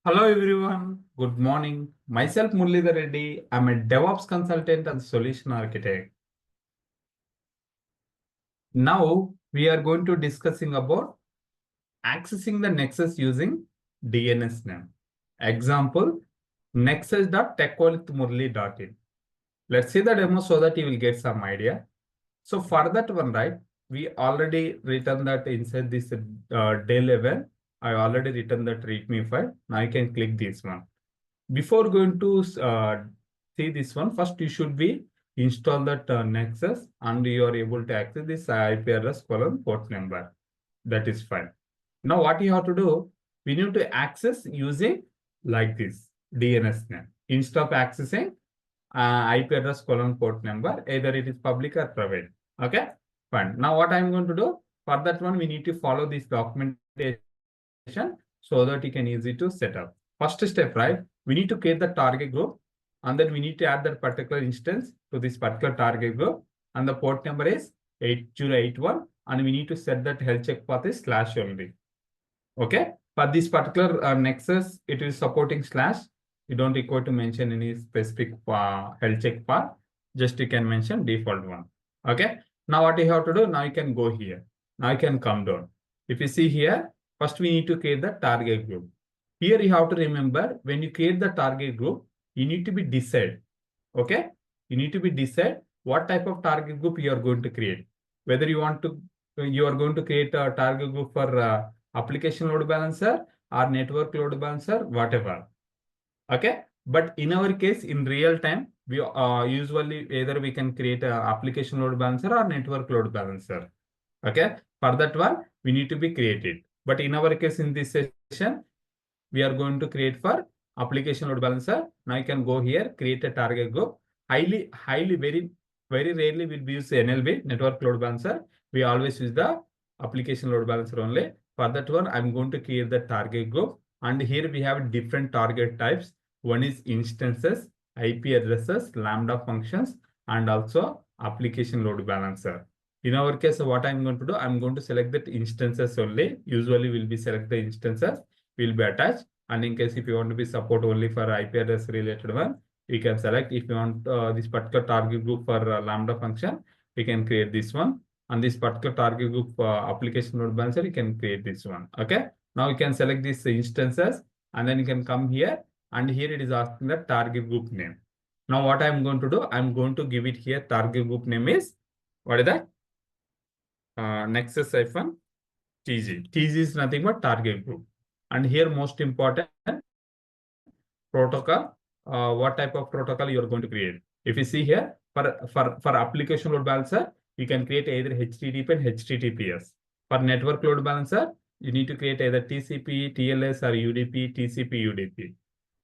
Hello everyone, good morning. Myself Muralidhar Reddy. I'm a DevOps consultant and solution architect. Now we are going to discussing about accessing the Nexus using DNS name. Example, nexus.techworldwithmurali.in. Let's see the demo so that you will get some idea. So for that one, right, we already written that inside this day level. I already written that readme file. Now you can click this one. Before going to see this one, first you should be install that Nexus and you are able to access this IP address colon port number. That is fine. Now what you have to do, we need to access using like this DNS name. Instead of accessing IP address colon port number, either it is public or private. Okay, fine. Now what I'm going to do, for that one, we need to follow this documentation so that you can easy to set up. First step, right? We need to create the target group and then we need to add that particular instance to this particular target group and the port number is 8081 and we need to set that health check path is / only. Okay, for this particular Nexus, it is supporting /. You don't require to mention any specific health check path. Just you can mention default one. Okay, now what you have to do, now you can go here. Now you can come down. If you see here, first we need to create the target group. Here you have to remember when you create the target group, you need to be decide. Okay, you need to be decide what type of target group you are going to create. Whether you want to, you are going to create a target group for application load balancer or network load balancer, whatever. Okay, but in our case, in real time, we usually either we can create a application load balancer or network load balancer. Okay, for that one, we need to be created. But in our case, in this session, we are going to create for application load balancer. Now you can go here, create a target group. Very rarely we'll use NLB, network load balancer. We always use the application load balancer only. For that one, I'm going to create the target group. And here we have different target types. One is instances, IP addresses, Lambda functions, and also application load balancer. In our case, what I'm going to do, I'm going to select that instances only. Usually we'll be select the instances, will be attached. And in case if you want to be support only for IP address related one, you can select. If you want this particular target group for Lambda function, you can create this one. And this particular target group application load balancer, you can create this one. Okay. Now you can select these instances and then you can come here and here it is asking the target group name. Now what I'm going to do, I'm going to give it here target group name is, what is that? Nexus-TG. TG is nothing but target group. And here most important protocol, what type of protocol you are going to create. If you see here, for application load balancer, you can create either HTTP and HTTPS. For network load balancer, you need to create either TCP, TLS or UDP, TCP, UDP.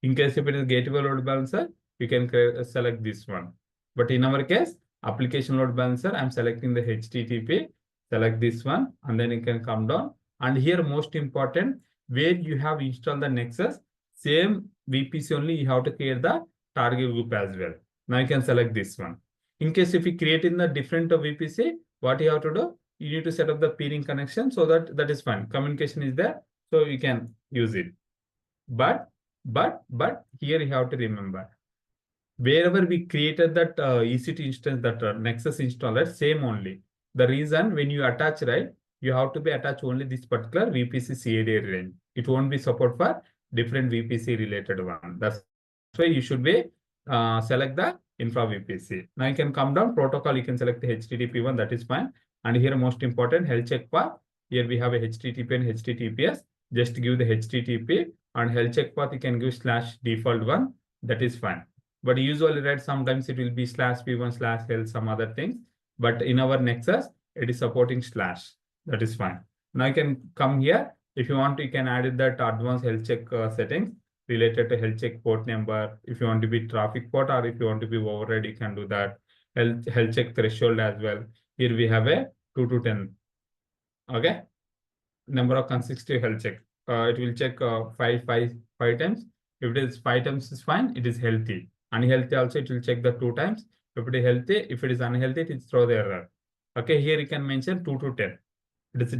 In case if it is gateway load balancer, you can select this one. But in our case, application load balancer, I'm selecting the HTTP, select this one, and then you can come down. And here most important, where you have installed the Nexus, same VPC only you have to create the target group as well. Now you can select this one. In case if you create in the different VPC, what you have to do, you need to set up the peering connection so that is fine. Communication is there, so you can use it. But here you have to remember, wherever we created that EC2 instance, that Nexus installer, same only. The reason when you attach, right, you have to be attached only this particular VPC CAD range. It won't be support for different VPC related one. That's why you should be select the infra VPC. Now you can come down protocol. You can select the HTTP one. That is fine. And here most important health check path. Here we have a HTTP and HTTPS. Just give the HTTP and health check path. You can give /default one. That is fine. But usually, right, sometimes it will be /p1/health, some other things. But in our Nexus, it is supporting /. That is fine. Now you can come here. If you want, you can add that advanced health check settings related to health check port number. If you want to be traffic port or if you want to be override, you can do that. Health check threshold as well. Here we have a 2 to 10. Okay. Number of consecutive health check. It will check five times. If it is 5 times is fine, it is healthy. Unhealthy also, it will check the 2 times. If it is healthy, if it is unhealthy, it is throw the error. Okay, here you can mention 2 to 10. It is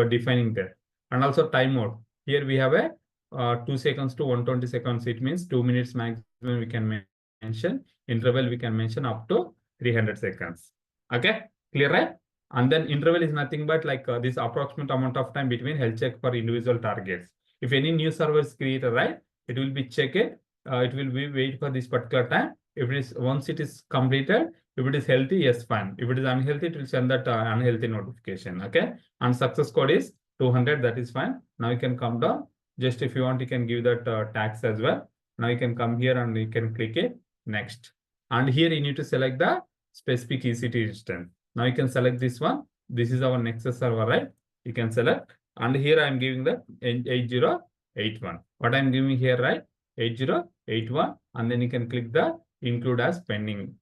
defining there. And also time mode. Here we have a 2 seconds to 120 seconds. It means 2 minutes maximum we can mention. Interval we can mention up to 300 seconds. Okay, clear, right? And then interval is nothing but like this approximate amount of time between health check for individual targets. If any new server is created, right, it will be checked. It will be wait for this particular time. If it is once it is completed, if it is healthy, yes, fine. If it is unhealthy, it will send that unhealthy notification. Okay, and success code is 200. That is fine. Now you can come down. Just if you want, you can give that tags as well. Now you can come here and you can click it next. And here you need to select the specific EC2 instance. Now you can select this one. This is our Nexus server, right? You can select. And here I'm giving that 8081. What I'm giving here, right? 8081. And then you can click the include as pending.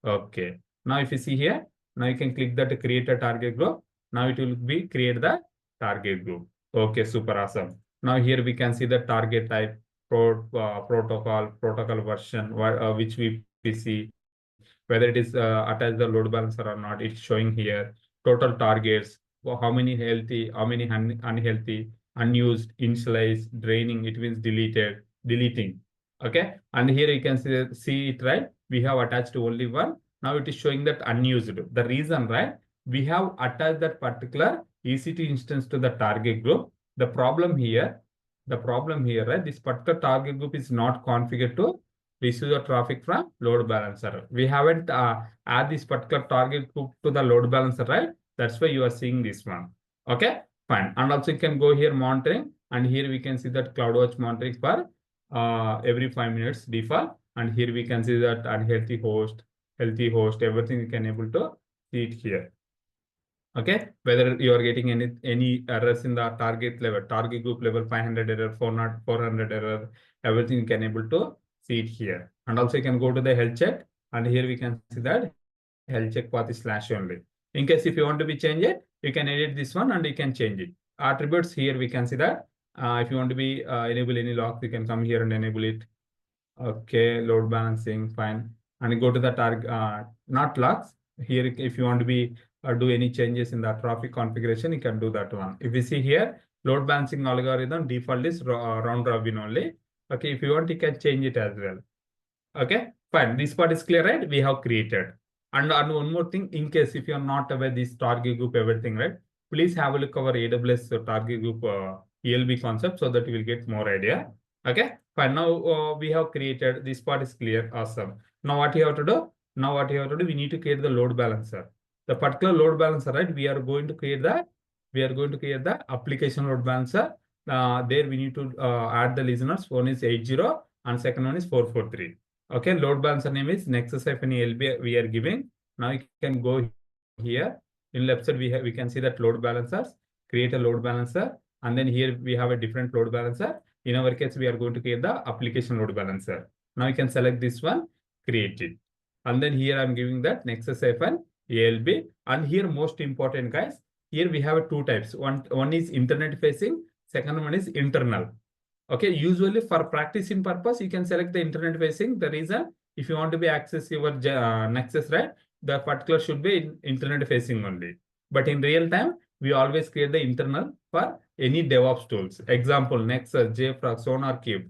Okay. Now if you see here, now you can click that create a target group. Now it will be create the target group. Okay, super awesome. Now here we can see the target type, protocol version, which VPC, whether it is attached the load balancer or not, it's showing here. Total targets, how many healthy, how many unhealthy, unused, initialized, draining, it means deleted, deleting. Okay, and here you can see it, right? We have attached only one. Now it is showing that unused. The reason, right? We have attached that particular EC2 instance to the target group. The problem here, right? This particular target group is not configured to receive the traffic from load balancer. We haven't add this particular target group to the load balancer, right? That's why you are seeing this one. Okay, fine. And also you can go here monitoring, and here we can see that CloudWatch monitoring for every 5 minutes default. And here we can see that unhealthy host, healthy host, everything you can able to see it here. Okay, whether you are getting any errors in the target level, target group level, 500 error, 400 error, everything you can able to see it here. And also you can go to the health check, and here we can see that health check path is / only. In case if you want to be change it, you can edit this one and you can change it. Attributes here we can see that if you want to be enable any lock, you can come here and enable it. Okay, load balancing, fine. And go to the target, not locks. Here, if you want to be do any changes in the traffic configuration, you can do that one. If you see here, load balancing algorithm default is round robin only. Okay, if you want, you can change it as well. Okay, fine. This part is clear, right? We have created. And one more thing, in case if you are not aware this target group, everything, right? Please have a look our AWS target group ELB concept so that you will get more idea. Okay, fine. Now we have created, this part is clear. Awesome. Now what you have to do? We need to create the load balancer. The particular load balancer, right? We are going to create the application load balancer. There we need to add the listeners. One is 80 and second one is 443. Okay, load balancer name is Nexus-LB we are giving. Now you can go here. In left side, we can see that load balancers, create a load balancer. And then here we have a different load balancer. In our case, we are going to create the application load balancer. Now you can select this one, create it. And then here I'm giving that Nexus-ALB. And here most important, guys, here we have two types. One is internet facing, second one is internal. Okay, usually for practicing purpose, you can select the internet facing. The reason, if you want to be access your Nexus, right, the particular should be internet facing only. But in real time, we always create the internal for any DevOps tools. Example, Nexus, JFrog, SonarQube,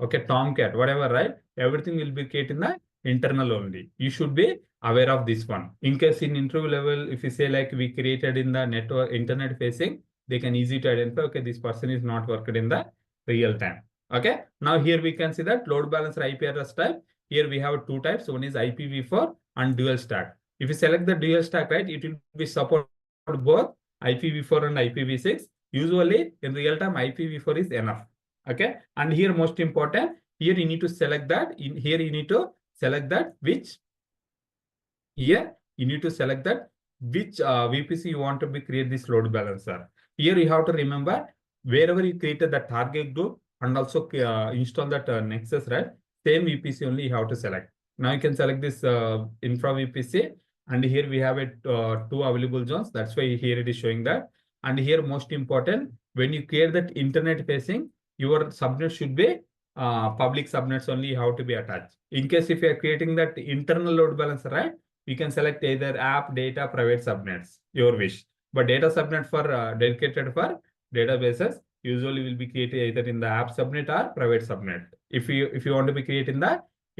okay, Tomcat, whatever, right? Everything will be created in the internal only. You should be aware of this one. In case in interview level, if you say like we created in the network internet facing, they can easy to identify, okay, this person is not worked in the real time. Okay, now here we can see that load balancer IP address type. Here we have two types. One is IPv4 and dual stack. If you select the dual stack, right, it will be support both IPv4 and IPv6. Usually in real time, IPv4 is enough. Okay, and here most important, here you need to select that. Here you need to select that which VPC you want to be create this load balancer. Here you have to remember, wherever you created the target group and also install that Nexus, right? Same VPC only you have to select. Now you can select this infra VPC, and here we have it two available zones. That's why here it is showing that. And here most important, when you create that internet facing, your subnet should be public subnets only have to be attached. In case if you are creating that internal load balancer, right? You can select either app, data, private subnets, your wish. But data subnet for dedicated for databases, usually will be created either in the app subnet or private subnet. If you want to be creating the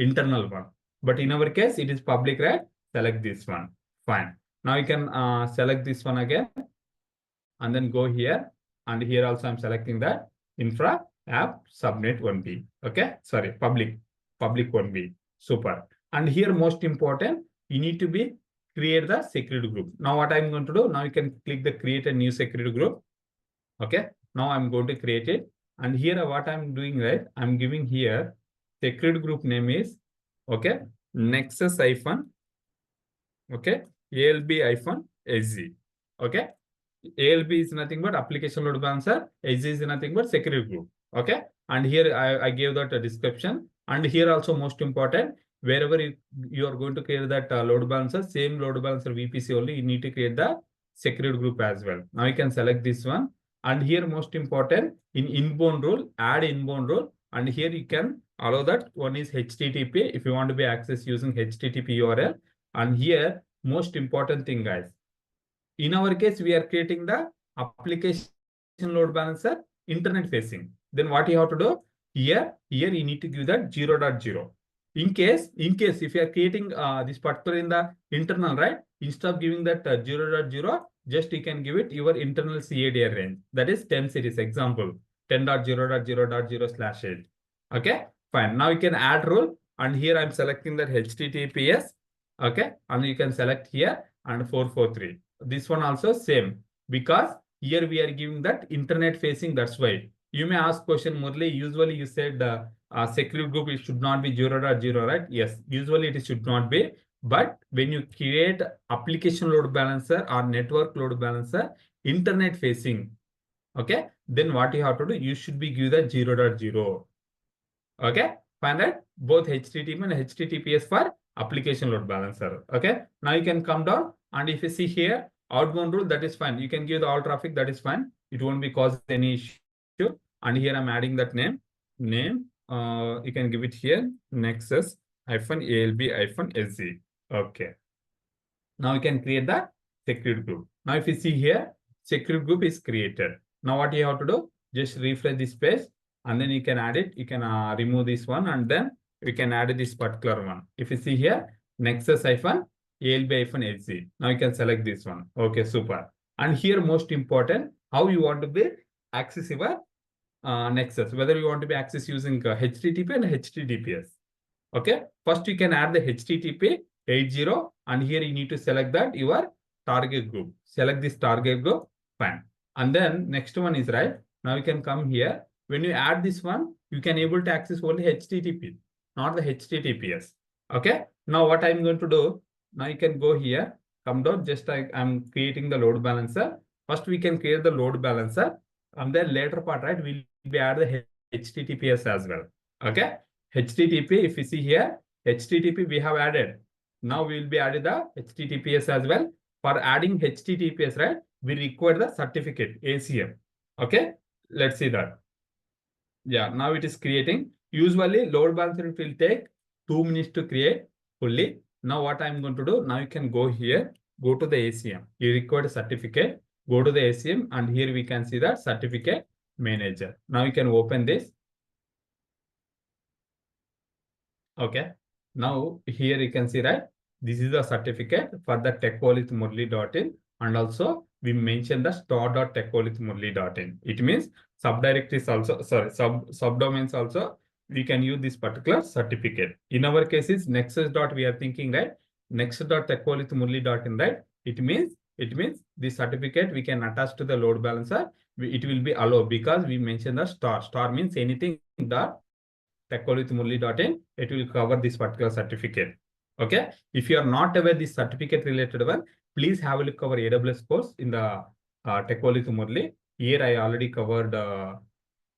internal one, but in our case it is public, right? Select this one. Fine. Now you can select this one again, and then go here, and here also I'm selecting that infra app subnet 1b. Okay, sorry, public 1b. Super. And here most important, you need to be create the security group. Now what I'm going to do, now you can click the create a new security group. Okay, now I'm going to create it, and here what I'm doing, right, I'm giving here security group name is okay Nexus hyphen okay ALB hyphen SZ. Okay, ALB is nothing but application load balancer, SZ is nothing but security group. Okay, and here I gave that a description, and here also most important, wherever you are going to create that load balancer, same load balancer VPC only, you need to create the security group as well. Now you can select this one, and here most important, in inbound rule, add inbound rule, and here you can allow that one is HTTP if you want to be accessed using HTTP URL. And here most important thing, guys, in our case we are creating the application load balancer internet facing. Then what you have to do here you need to give that 0.0. In case if you are creating this particular in the internal, right, instead of giving that 0.0, just you can give it your internal CADR range, that is 10 series, example 10.0.0.0/8. Okay, fine. Now you can add rule, and here I'm selecting that HTTPS. Okay, and you can select here and 443. This one also same, because here we are giving that internet facing. That's why you may ask question, Murali, usually you said security group, it should not be 0.0, right? Yes, usually it should not be. But when you create application load balancer or network load balancer internet facing, okay, then what you have to do, you should be give that 0.0. Okay, find that both HTTP and HTTPS for application load balancer. Okay, now you can come down, and if you see here outbound rule, that is fine. You can give the all traffic, that is fine. It won't be cause any issue. And here I'm adding that name. You can give it here Nexus hyphen ALB hyphen SZ. Okay. Now you can create the security group. Now if you see here, security group is created. Now what you have to do, just refresh this page, and then you can add it. You can remove this one, and then we can add this particular one. If you see here, Nexus hyphen ALB hyphen SZ. Now you can select this one. Okay, super. And here most important, how you want to be access your Nexus, whether you want to be access using HTTP and HTTPS. Okay, first you can add the HTTP 80, and here you need to select that your target group. Select this target group, fine. And then next one is, right, now you can come here. When you add this one, you can able to access only HTTP, not the HTTPS. Okay, now what I'm going to do, now you can go here, come down, just like I'm creating the load balancer. First we can create the load balancer, and then later part, right, we'll be add the HTTPS as well. Okay, HTTP, if you see here, HTTP we have added. Now we will be adding the HTTPS as well. For adding HTTPS, right, we require the certificate ACM. Okay, let's see that. Yeah, now it is creating. Usually load balancer it will take 2 minutes to create fully. Now what I'm going to do, now you can go here, go to the ACM. You require a certificate, go to the ACM, and here we can see that certificate manager. Now you can open this. Okay, now here you can see, right, this is the certificate for the techworldwithmurali.in, and also we mentioned the store.techworldwithmurali.in. It means subdirectories also, sorry, subdomains also, we can use this particular certificate. In our case is Nexus dot, we are thinking, right, Nexus.techworldwithmurali.in, right? It means this certificate we can attach to the load balancer. It will be allowed because we mentioned the star. Star means anything that techworldwithmurali.in, it will cover this particular certificate. Okay, if you are not aware this certificate related one, please have a look our AWS course in the techworldwithmurali. Here I already covered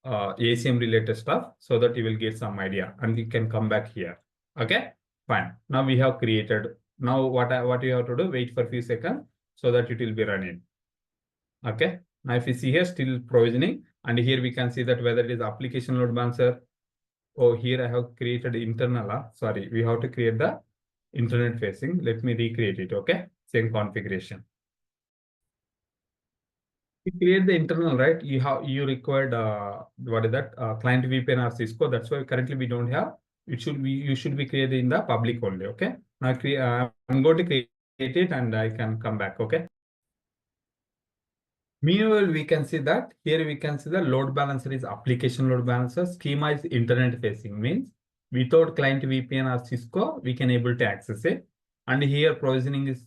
ACM related stuff, so that you will get some idea, and you can come back here. Okay, fine. Now we have created. Now what you have to do, wait for a few seconds so that it will be running. Okay, now if you see here, still provisioning, and here we can see that whether it is application load balancer. Oh, here I have created internal. Sorry, we have to create the internet facing. Let me recreate it. Okay, same configuration. You create the internal, right? You required what is that client VPN or Cisco. That's why currently we don't have. It should be you should be created in the public only. Okay. Now I'm going to create it and I can come back. Okay. Meanwhile, we can see that here we can see the load balancer is application load balancer. Schema is internet facing, means without client VPN or Cisco, we can able to access it. And here provisioning is,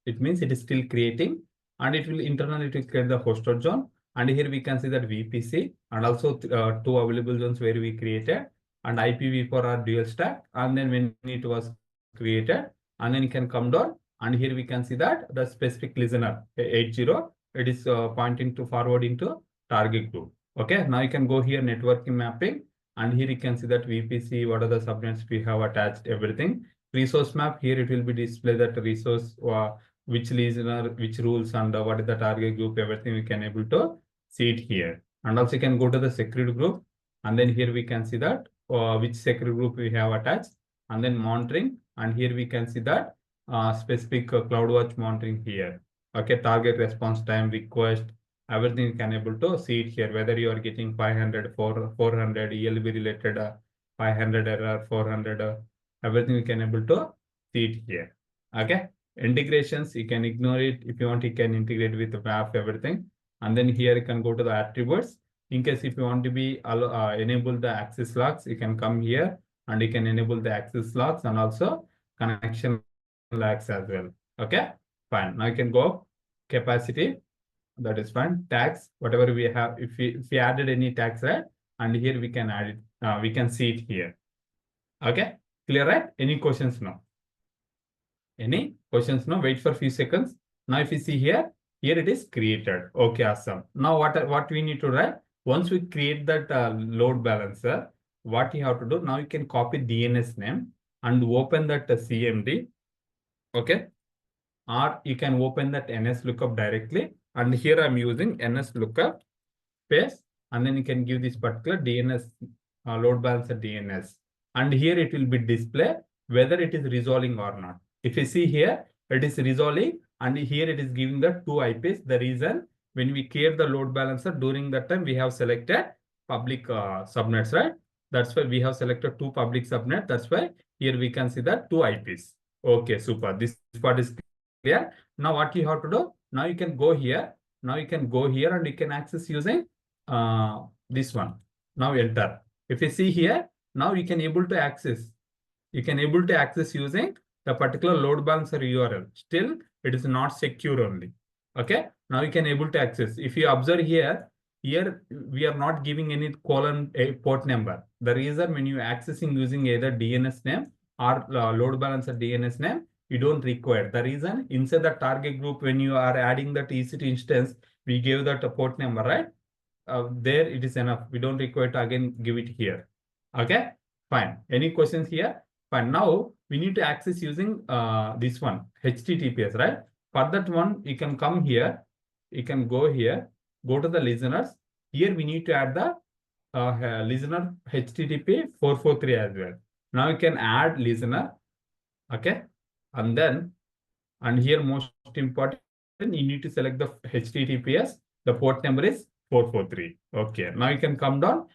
it means it is still creating and it will internally to create the hosted zone. And here we can see that VPC and also two available zones where we created and IPv4 or dual stack. And then when it was created and then you can come down and here we can see that the specific listener 80. It is pointing to forwarding to target group. Okay, now you can go here networking mapping and here you can see that VPC, what are the subnets we have attached, everything. Resource map, here it will be display that resource, which listener, which rules and what is the target group, everything we can able to see it here. And also you can go to the security group and then here we can see that which security group we have attached and then monitoring. And here we can see that specific CloudWatch monitoring here. Okay, target response time, request, everything you can able to see it here, whether you are getting 500, 400, ELB related 500 error, 400, everything you can able to see it here. Okay, integrations, you can ignore it. If you want, you can integrate with the WAF, everything. And then here you can go to the attributes. In case if you want to be enable the access logs, you can come here and you can enable the access logs and also connection logs as well. Okay. Fine. Now you can go up capacity. That is fine. Tags, whatever we have, if we added any tags, right? And here we can add it. We can see it here. Okay. Clear, right? Any questions now? Any questions now? Wait for a few seconds. Now if you see here it is created. Okay, awesome. Now what we need to write? Once we create that load balancer, what you have to do? Now you can copy DNS name and open that CMD. Okay. Or you can open that NS lookup directly. And here I'm using NS lookup space, and then you can give this particular DNS load balancer DNS. And here it will be display whether it is resolving or not. If you see here, it is resolving, and here it is giving the two IPs. The reason when we create the load balancer during that time, we have selected public subnets, right? That's why we have selected two public subnets. That's why here we can see that two IPs. Okay, super. This part is clear. Now what you have to do? Now you can go here. Now you can go here and you can access using this one. Now enter. If you see here, now you can able to access. You can able to access using the particular load balancer URL. Still, it is not secure only. Okay. Now you can able to access. If you observe here we are not giving any colon a port number. The reason when you accessing using either DNS name or load balancer DNS name, you don't require. The reason inside the target group, when you are adding that EC2 instance, we gave that a port number, right? There it is enough. We don't require to again give it here. Okay, fine. Any questions here? Fine. Now we need to access using this one, HTTPS, right? For that one, you can come here. You can go here, go to the listeners. Here we need to add the listener HTTP 443 as well. Now you can add listener. Okay. And then, and here most important, you need to select the HTTPS. The port number is 443. Okay. Now you can come down.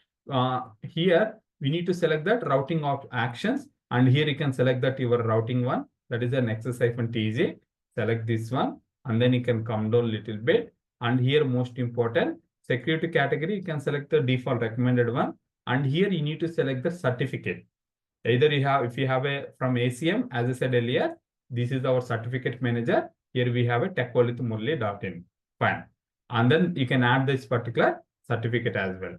Here we need to select that routing of actions. And here you can select that your routing one. That is a Nexus-TG. Select this one. And then you can come down a little bit. And here most important, security category, you can select the default recommended one. And here you need to select the certificate. Either you have, if you have a from ACM, as I said earlier, this is our certificate manager. Here we have a techworldwithmurali.in. Fine. And then you can add this particular certificate as well.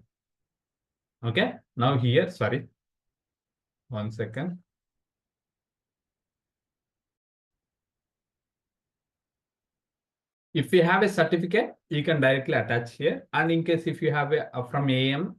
Okay. Now here, sorry. 1 second. If you have a certificate, you can directly attach here. And in case if you have a from IAM,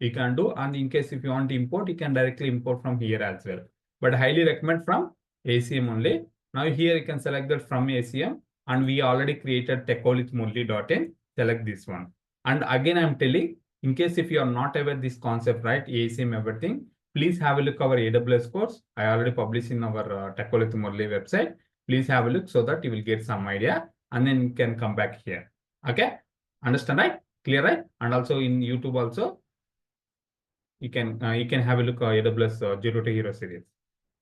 you can do. And in case if you want to import, you can directly import from here as well. But I highly recommend from ACM only. Now here you can select that from ACM. And we already created techworldwithmurali.in. Select this one. And again, I'm telling, in case if you are not aware this concept, right, ACM, everything, please have a look our AWS course. I already published in our techworldwithmurali website. Please have a look so that you will get some idea. And then you can come back here. Okay. Understand, right? Clear, right? And also in YouTube also, you can have a look at AWS Zero to Hero series.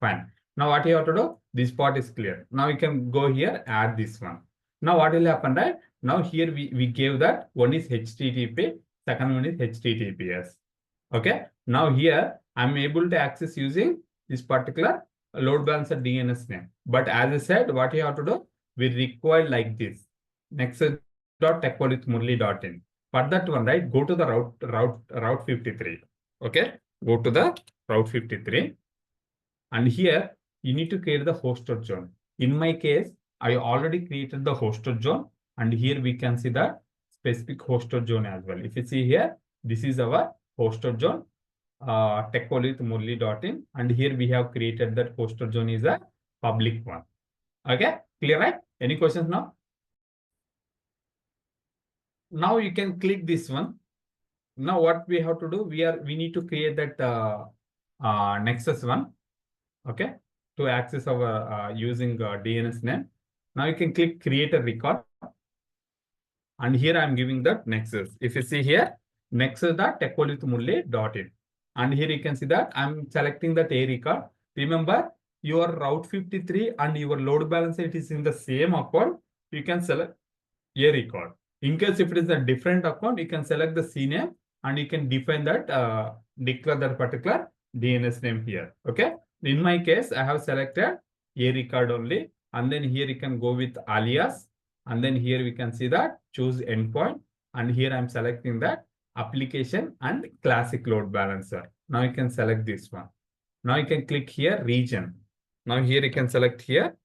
Fine. Now what you have to do? This part is clear. Now you can go here, add this one. Now what will happen, right? Now here we gave that one is HTTP, second one is HTTPS. Okay. Now here I'm able to access using this particular load balancer DNS name. But as I said, what you have to do? We require like this. Nexus.techworldwithmurali.in. For that one, right? Go to the route 53. Okay. Go to the route 53. And here you need to create the hosted zone. In my case, I already created the hosted zone. And here we can see the specific hosted zone as well. If you see here, this is our hosted zone, techworldwithmurali.in. And here we have created that hosted zone is a public one. Okay, clear, right? Any questions now? Now you can click this one. Now what we have to do, we need to create that Nexus one. Okay, to access our using DNS name. Now you can click create a record. And here I'm giving that Nexus. If you see here, nexus.techworldwithmurali.in. And here you can see that I'm selecting that A record. Remember, your route 53 and your load balancer, it is in the same account. You can select A record. In case if it is a different account, you can select the CNAME and you can define that, declare that particular DNS name here. Okay. In my case, I have selected A record only. And then here you can go with alias. And then here we can see that choose endpoint. And here I'm selecting that application and classic load balancer. Now you can select this one. Now you can click here region. Now here you can select here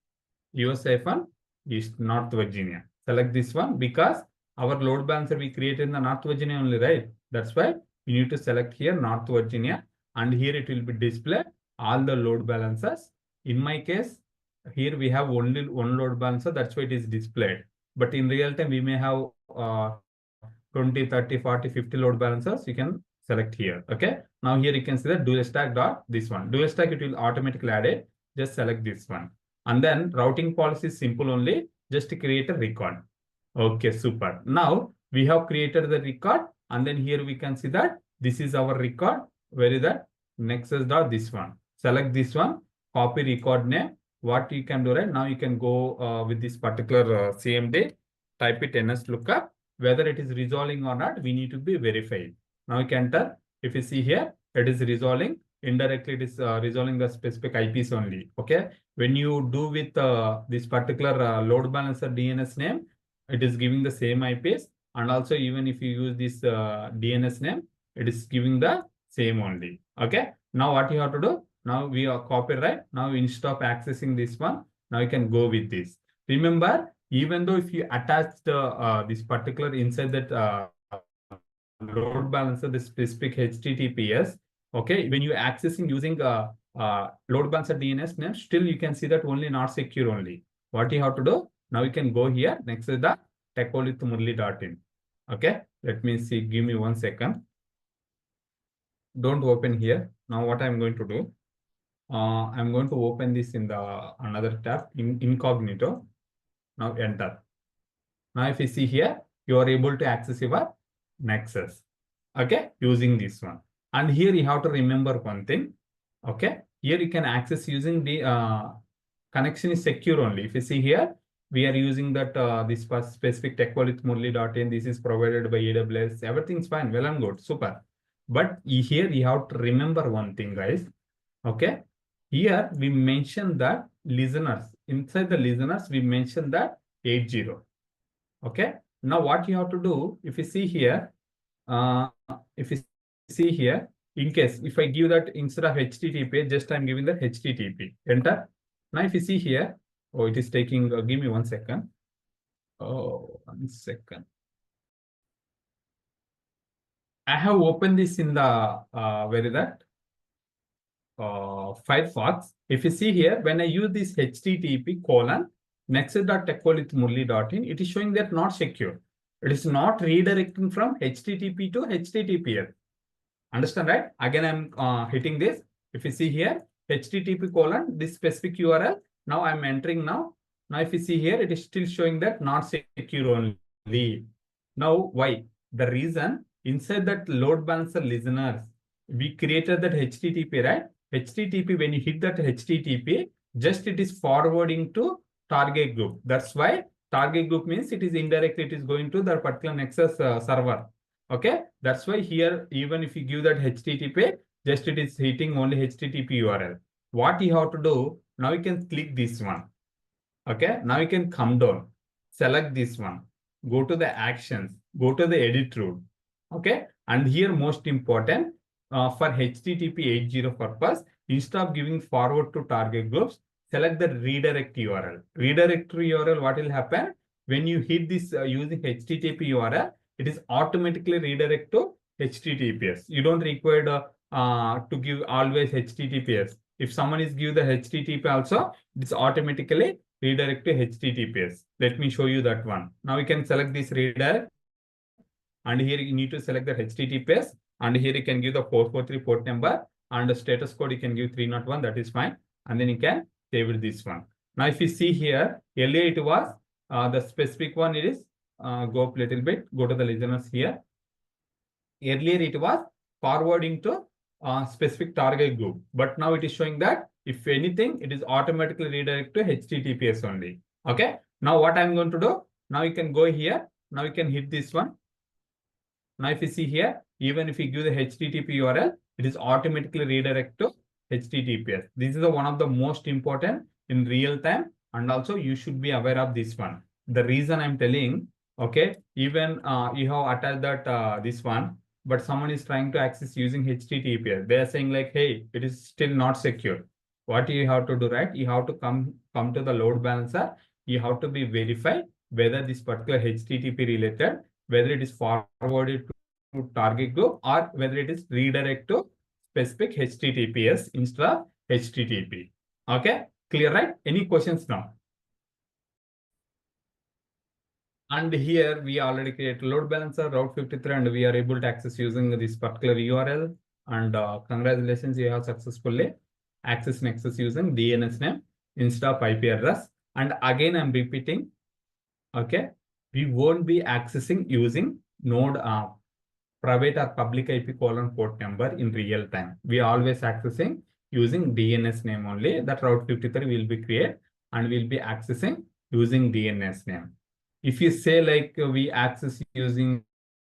US-East North Virginia. Select this one because our load balancer we created in the North Virginia only, right? That's why you need to select here North Virginia. And here it will be display all the load balancers. In my case, here we have only one load balancer. That's why it is displayed. But in real time, we may have 20, 30, 40, 50 load balancers. You can select here. Okay. Now here you can see the dual stack dot this one. Dual stack, it will automatically add it. Just select this one. And then routing policy is simple only. Just to create a record. Okay, super. Now we have created the record. And then here we can see that this is our record. Where is that? Nexus dot this one. Select this one. Copy record name. What you can do right now, you can go with this particular CMD, type it NS lookup. Whether it is resolving or not, we need to be verified. Now you can enter. If you see here, it is resolving. Indirectly, it is resolving the specific IPs only. Okay. When you do with this particular load balancer DNS name, it is giving the same IPs. And also, even if you use this DNS name, it is giving the same only. Okay. Now what you have to do? Now we are copyright. Now instead of accessing this one, now you can go with this. Remember, even though if you attach the this particular inside that load balancer, the specific HTTPS, okay, when you accessing using load balancer DNS name, still you can see that only not secure only. What you have to do? Now you can go here. Next is the techworldwithmurali.in. Okay, let me see. Give me 1 second. Don't open here. Now what I'm going to do? I'm going to open this in the another tab in incognito. Now enter. Now if you see here, you are able to access your Nexus. Okay, using this one. And here you have to remember one thing. Okay, here you can access using the connection is secure only. If you see here, we are using that this specific techworldwithmurali.in. This is provided by AWS. Everything's fine, well and good, super. But here you have to remember one thing, guys. Okay. Here we mentioned that listeners, inside the listeners, we mentioned that 80. Okay. Now what you have to do, if you see here, in case, if I give that instead of HTTP, just I'm giving that HTTP, enter. Now if you see here, oh, it is taking, give me 1 second. Oh, 1 second. I have opened this in the, where is that? Firefox. If you see here, when I use this HTTP : nexus.techworldwithmurali.in, it is showing that not secure. It is not redirecting from HTTP to HTTPS. Understand, right? Again, I'm hitting this. If you see here, HTTP : this specific URL. Now I'm entering now. Now, if you see here, it is still showing that not secure only. Now, why? The reason inside that load balancer listeners, we created that HTTP, right? HTTP, when you hit that HTTP, just it is forwarding to target group. That's why target group means it is indirectly, it is going to the particular Nexus server. Okay, that's why here, even if you give that HTTP, just it is hitting only HTTP URL. What you have to do, now you can click this one. Okay, now you can come down, select this one, go to the actions, go to the edit route. Okay, and here most important, for HTTP 8.0 purpose, instead of giving forward to target groups, select the redirect URL. Redirect URL, what will happen? When you hit this using HTTP URL, it is automatically redirect to HTTPS. You don't require to give always HTTPS. If someone is give the HTTP also, it's automatically redirect to HTTPS. Let me show you that one. Now you can select this redirect, and here you need to select the HTTPS, and here you can give the 443 port number, and the status code you can give 301, that is fine. And then you can save it this one. Now if you see here, earlier it was the specific one, it is go up a little bit, go to the listeners here. Earlier it was forwarding to specific target group, but now it is showing that if anything, it is automatically redirect to HTTPS only. Okay. Now what I'm going to do, now you can go here. Now you can hit this one. Now if you see here, even if you give the HTTP URL, it is automatically redirect to HTTPS. This is one of the most important in real time, and also you should be aware of this one. The reason I'm telling, okay, even you have attached that this one, but someone is trying to access using HTTPS. They are saying like, hey, it is still not secure. What you have to do, right? You have to come to the load balancer. You have to be verified whether this particular HTTP related, whether it is forwarded to target group or whether it is redirect to specific HTTPS instead of HTTP. Okay, clear, right? Any questions now? And here we already created load balancer route 53, and we are able to access using this particular URL. And congratulations, you have successfully accessed Nexus using DNS name instead of IP address. And again, I'm repeating, okay, we won't be accessing using node private or public IP port number in real time. We are always accessing using DNS name only. That route 53 will be created, and we'll be accessing using DNS name. If you say like we access using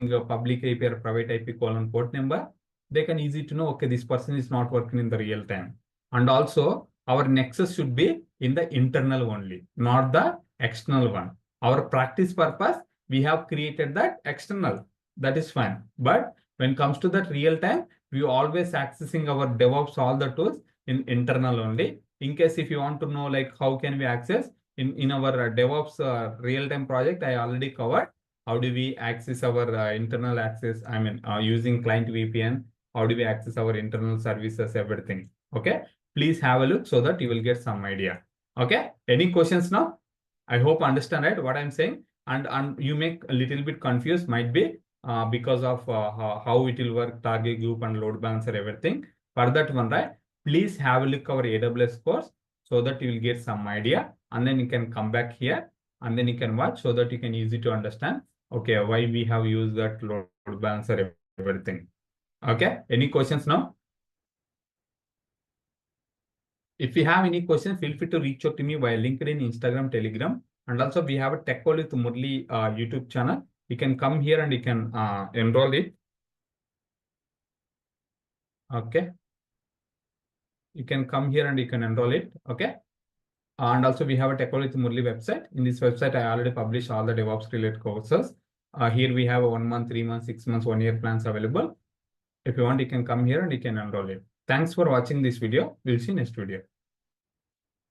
a public IP or private IP port number, they can easy to know, okay, this person is not working in the real time. And also our Nexus should be in the internal only, not the external one. Our practice purpose, we have created that external. That is fine. But when it comes to that real time, we always accessing our DevOps, all the tools in internal only. In case if you want to know like how can we access in our DevOps real-time project, I already covered how do we access our internal access. I mean, using client VPN, how do we access our internal services, everything. Okay, please have a look so that you will get some idea. Okay, any questions now? I hope understand right what I'm saying, and you make a little bit confused might be because of how it will work, target group and load balancer, everything. For that one, right? Please have a look our AWS course so that you will get some idea, and then you can come back here and then you can watch so that you can easy to understand, okay, why we have used that load balancer, everything. Okay, any questions now? If you have any questions, feel free to reach out to me via LinkedIn, Instagram, Telegram, and also we have a Tech World with Murali YouTube channel. You can come here and you can enroll it. Okay. You can come here and you can enroll it. Okay. And also we have a Tech World with Murali website. In this website, I already published all the DevOps related courses. Here we have a 1 month, 3 months, 6 months, 1 year plans available. If you want, you can come here and you can enroll it. Thanks for watching this video. We'll see you next video.